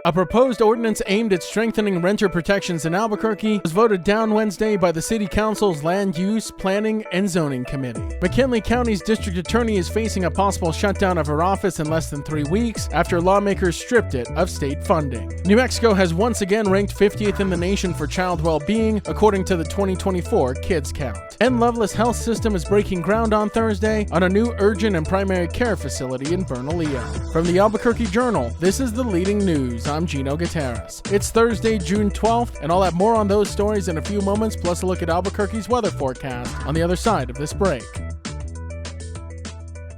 A proposed ordinance aimed at strengthening renter protections in Albuquerque was voted down Wednesday by the City Council's Land Use, Planning, and Zoning Committee. McKinley County's district attorney is facing a possible shutdown of her office in less than 3 weeks after lawmakers stripped it of state funding. New Mexico has once again ranked 50th in the nation for child well-being, according to the 2024 Kids Count. And Loveless Health System is breaking ground on Thursday on a new urgent and primary care facility in Bernalillo. From the Albuquerque Journal, this is the leading news. I'm Gino Gutierrez. It's Thursday, June 12th, and I'll have more on those stories in a few moments, plus a look at Albuquerque's weather forecast on the other side of this break.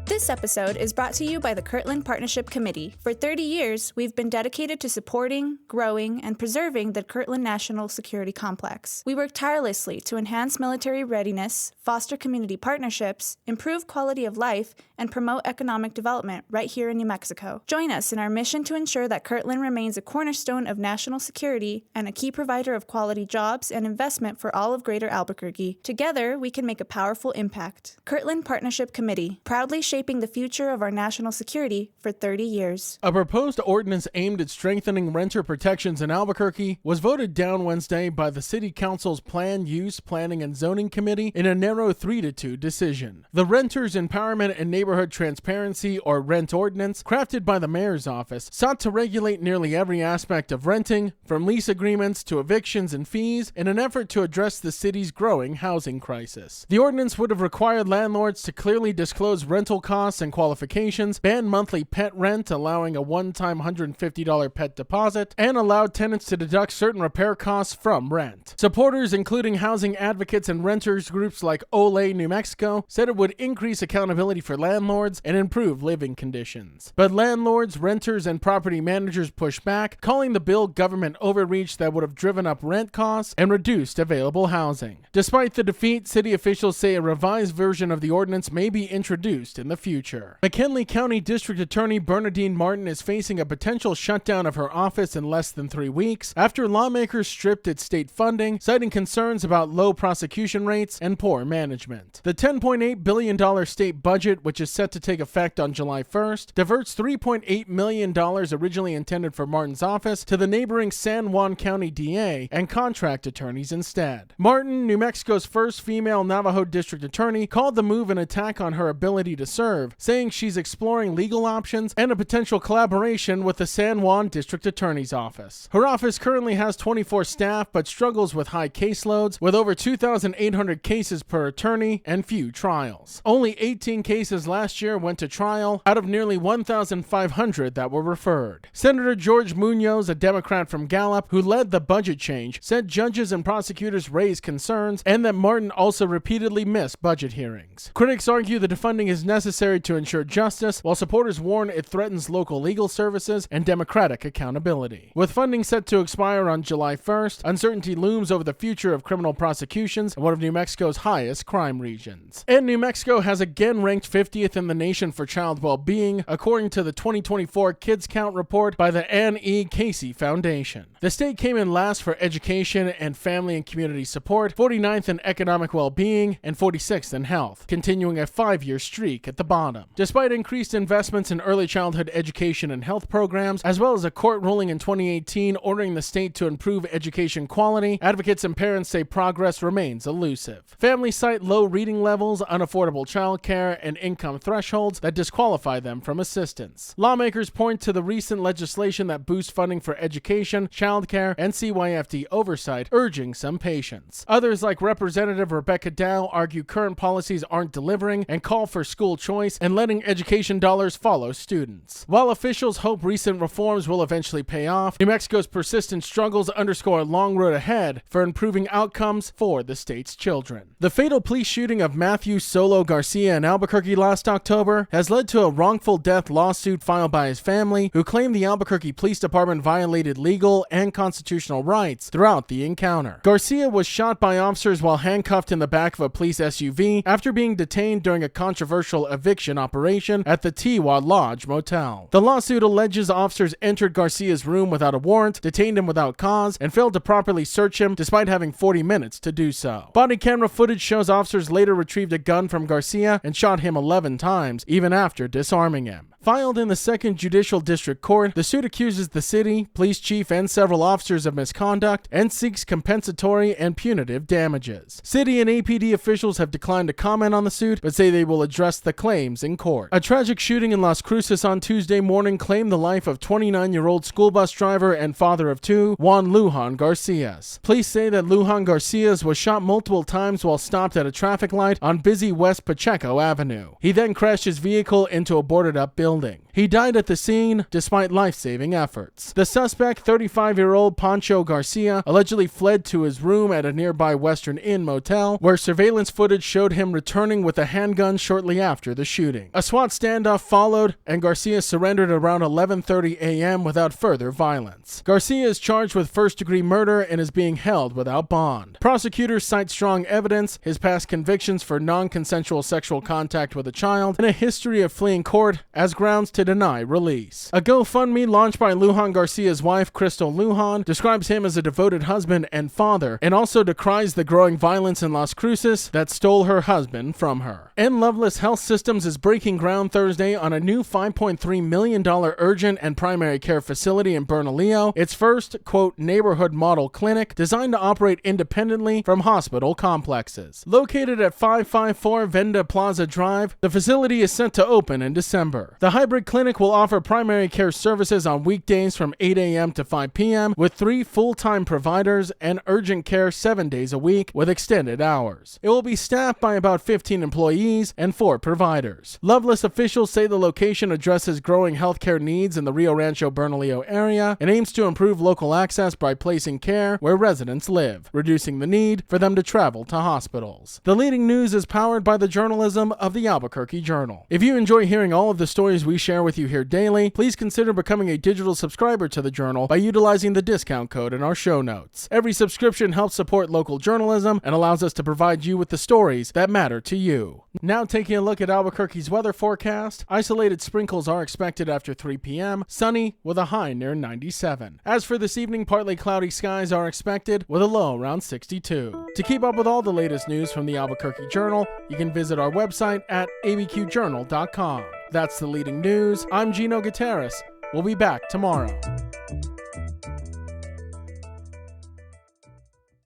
This episode is brought to you by the Kirtland Partnership Committee. For 30 years, we've been dedicated to supporting, growing, and preserving the Kirtland National Security Complex. We work tirelessly to enhance military readiness, foster community partnerships, improve quality of life, and promote economic development right here in New Mexico. Join us in our mission to ensure that Kirtland remains a cornerstone of national security and a key provider of quality jobs and investment for all of Greater Albuquerque. Together, we can make a powerful impact. Kirtland Partnership Committee, proudly shaping the future of our national security for 30 years. A proposed ordinance aimed at strengthening renter protections in Albuquerque was voted down Wednesday by the City Council's Land Use, Planning, and Zoning Committee in a narrow 3-2 decision. The Renters Empowerment and Neighborhood Transparency, or RENT ordinance, crafted by the mayor's office, sought to regulate nearly every aspect of renting, from lease agreements to evictions and fees, in an effort to address the city's growing housing crisis. The ordinance would have required landlords to clearly disclose rental costs and qualifications, ban monthly pet rent, allowing a one-time $150 pet deposit, and allowed tenants to deduct certain repair costs from rent. Supporters, including housing advocates and renters groups like Ole New Mexico, said it would increase accountability for landlords and improve living conditions. But landlords, renters, and property managers pushed back, calling the bill government overreach that would have driven up rent costs and reduced available housing. Despite the defeat, city officials say a revised version of the ordinance may be introduced in the future. McKinley County District Attorney Bernadine Martin is facing a potential shutdown of her office in less than 3 weeks after lawmakers stripped its state funding, citing concerns about low prosecution rates and poor management. The $10.8 billion state budget, which is set to take effect on July 1st, diverts $3.8 million originally intended for Martin's office to the neighboring San Juan County DA and contract attorneys instead. Martin, New Mexico's first female Navajo district attorney, called the move an attack on her ability to serve, saying she's exploring legal options and a potential collaboration with the San Juan District Attorney's Office. Her office currently has 24 staff but struggles with high caseloads, with over 2,800 cases per attorney and few trials. Only 18 cases last year went to trial out of nearly 1,500 that were referred. Senator George Munoz, a Democrat from Gallup, who led the budget change, said judges and prosecutors raised concerns and that Martin also repeatedly missed budget hearings. Critics argue the defunding is necessary to ensure justice, while supporters warn it threatens local legal services and democratic accountability. With funding set to expire on July 1st, uncertainty looms over the future of criminal prosecutions in one of New Mexico's highest crime regions. And New Mexico has again ranked 50th in the nation for child well-being, according to the 2024 Kids Count report by the Ann E. Casey Foundation. The state came in last for education and family and community support, 49th in economic well-being, and 46th in health, continuing a 5-year streak at the bottom. Despite increased investments in early childhood education and health programs, as well as a court ruling in 2018 ordering the state to improve education quality, advocates and parents say progress remains elusive. Families cite low reading levels, unaffordable childcare, and income thresholds that disqualify them from assistance. Lawmakers point to the recent legislation that boosts funding for education, childcare, and CYFD oversight, urging some patience. Others, like Representative Rebecca Dow, argue current policies aren't delivering and call for school choice and letting education dollars follow students. While officials hope recent reforms will eventually pay off, New Mexico's persistent struggles underscore a long road ahead for improving outcomes for the state's children. The fatal police shooting of Matthew Solo Garcia in Albuquerque last October has led to a wrongful death lawsuit filed by his family, who claimed the Albuquerque Police Department violated legal and constitutional rights throughout the encounter. Garcia was shot by officers while handcuffed in the back of a police SUV after being detained during a controversial eviction operation at the Tewa Lodge Motel. The lawsuit alleges officers entered Garcia's room without a warrant, detained him without cause, and failed to properly search him despite having 40 minutes to do so. Body camera footage shows officers later retrieved a gun from Garcia and shot him 11 times, even after disarming him. Filed in the 2nd Judicial District Court, the suit accuses the city, police chief, and several officers of misconduct and seeks compensatory and punitive damages. City and APD officials have declined to comment on the suit, but say they will address the claims in court. A tragic shooting in Las Cruces on Tuesday morning claimed the life of 29-year-old school bus driver and father of two, Juan Lujan Garcias. Police say that Lujan Garcias was shot multiple times while stopped at a traffic light on busy West Pacheco Avenue. He then crashed his vehicle into a boarded-up building. He died at the scene despite life-saving efforts. The suspect, 35-year-old Pancho Garcia, allegedly fled to his room at a nearby Western Inn motel, where surveillance footage showed him returning with a handgun shortly after the shooting. A SWAT standoff followed, and Garcia surrendered around 11:30 a.m. without further violence. Garcia is charged with first-degree murder and is being held without bond. Prosecutors cite strong evidence, his past convictions for non-consensual sexual contact with a child, and a history of fleeing court as grounds to deny release. A GoFundMe launched by Lujan Garcia's wife, Crystal Lujan, describes him as a devoted husband and father, and also decries the growing violence in Las Cruces that stole her husband from her. And Loveless Health Systems is breaking ground Thursday on a new $5.3 million urgent and primary care facility in Bernalillo, its first, quote, neighborhood model clinic designed to operate independently from hospital complexes. Located at 554 Venda Plaza Drive, the facility is set to open in December. The hybrid clinic will offer primary care services on weekdays from 8 a.m. to 5 p.m. with 3 full-time providers and urgent care 7 days a week with extended hours. It will be staffed by about 15 employees and 4 providers. Loveless officials say the location addresses growing healthcare needs in the Rio Rancho Bernalillo area and aims to improve local access by placing care where residents live, reducing the need for them to travel to hospitals. The Leading News is powered by the journalism of the Albuquerque Journal. If you enjoy hearing all of the stories we share with you here daily, please consider becoming a digital subscriber to the Journal by utilizing the discount code in our show notes. Every subscription helps support local journalism and allows us to provide you with the stories that matter to you. Now taking a look at Albuquerque's weather forecast, isolated sprinkles are expected after 3 p.m., sunny with a high near 97. As for this evening, partly cloudy skies are expected with a low around 62. To keep up with all the latest news from the Albuquerque Journal, you can visit our website at abqjournal.com. That's the Leading News. I'm Gino Gutierrez. We'll be back tomorrow.